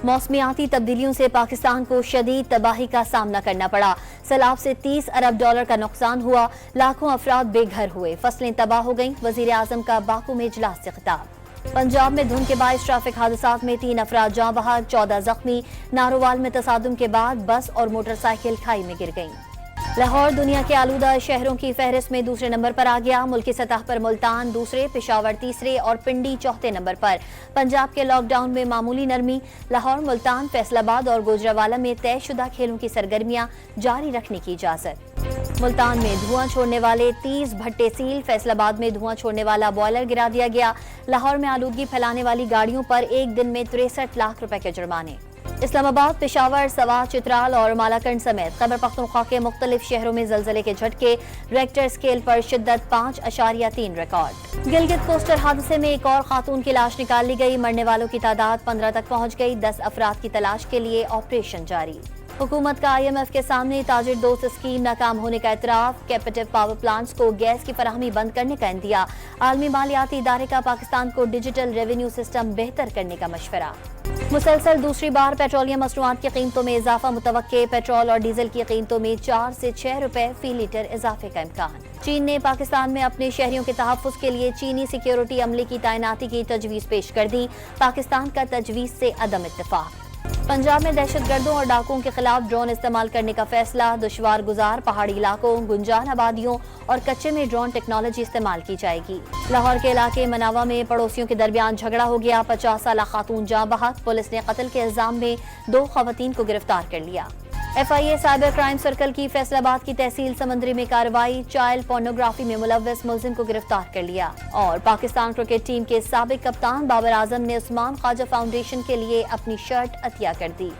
मौसमियाती तब्दीलियों से पाकिस्तान को शदीद तबाही का सामना करना पड़ा। सैलाब से 30 अरब डॉलर का नुकसान हुआ, लाखों अफराद बेघर हुए, फसलें तबाह हो गईं। वजीर आजम का बाकू में इजलास से खिताब। पंजाब में धुंध के बायस ट्रैफिक हादसात में 3 अफराद जाँ बहक, 14 जख्मी। नारोवाल में तसादुम के बाद बस और मोटरसाइकिल खाई में गिर गईं। लाहौर दुनिया के आलूदा शहरों की फहरिस्त में दूसरे नंबर पर आ गया। मुल्की सतह पर मुल्तान दूसरे, पेशावर तीसरे और पिंडी चौथे नंबर पर। पंजाब के लॉकडाउन में मामूली नरमी। लाहौर, मुल्तान, फैसलाबाद और गुजरावाला में तयशुदा खेलों की सरगर्मियां जारी रखने की इजाजत। मुल्तान में धुआं छोड़ने वाले 30 भट्टे सील। फैसलाबाद में धुआं छोड़ने वाला बॉयलर गिरा दिया गया। लाहौर में आलूदगी फैलाने वाली गाड़ियों पर एक दिन में 63 लाख रुपए के जुर्माने। इस्लामाबाद, पेशावर, सवा, चित्राल और मालाकंड समेत खैबर पख्तूनख्वा के मुख्तलिफ शहरों में जलजले के झटके। रेक्टर स्केल पर शिद्दत 5.3 रिकॉर्ड। गिलगित कोस्टर हादसे में एक और खातून की लाश निकाल ली गई। मरने वालों की तादाद 15 तक पहुंच गई। 10 अफराद की तलाश के लिए ऑपरेशन जारी। हुकूमत का IMF के सामने ताजिर दोस्त स्कीम नाकाम होने का एतराफ। कैपेटिव पावर प्लांट्स को गैस की फराहमी बंद करने का इंदिया। आलमी मालियाती इदारे का पाकिस्तान को डिजिटल रेवेन्यू सिस्टम बेहतर करने का मशवरा। मुसलसल दूसरी बार पेट्रोलियम मसनूआत की कीमतों में इजाफा मुतवक्के। पेट्रोल और डीजल की कीमतों में 4 से 6 रुपए फी लीटर इजाफे का इम्कान। चीन ने पाकिस्तान में अपने शहरियों के तहफ्फुज के लिए चीनी सिक्योरिटी अमले की तैनाती की तजवीज पेश कर दी। पाकिस्तान का तजवीज से अदम इत्तेफाक। पंजाब में दहशतगर्दों और डाकुओं के खिलाफ ड्रोन इस्तेमाल करने का फैसला। दुश्वार गुजार पहाड़ी इलाकों, गुंजान आबादियों और कच्चे में ड्रोन टेक्नोलॉजी इस्तेमाल की जाएगी। लाहौर के इलाके मनावा में पड़ोसियों के दरमियान झगड़ा हो गया। 50 साल खातून जाँ बहक। पुलिस ने कत्ल के इल्जाम में 2 खवातीन को गिरफ्तार कर लिया। FIA साइबर क्राइम सर्कल की फैसलाबाद की तहसील समंदरी में कार्रवाई। चाइल्ड पोर्नोग्राफी में मुलव्वस मुलजिम को गिरफ्तार कर लिया। और पाकिस्तान क्रिकेट टीम के साबिक कप्तान बाबर आजम ने उस्मान ख्वाजा फाउंडेशन के लिए अपनी शर्ट अतिया कर दी।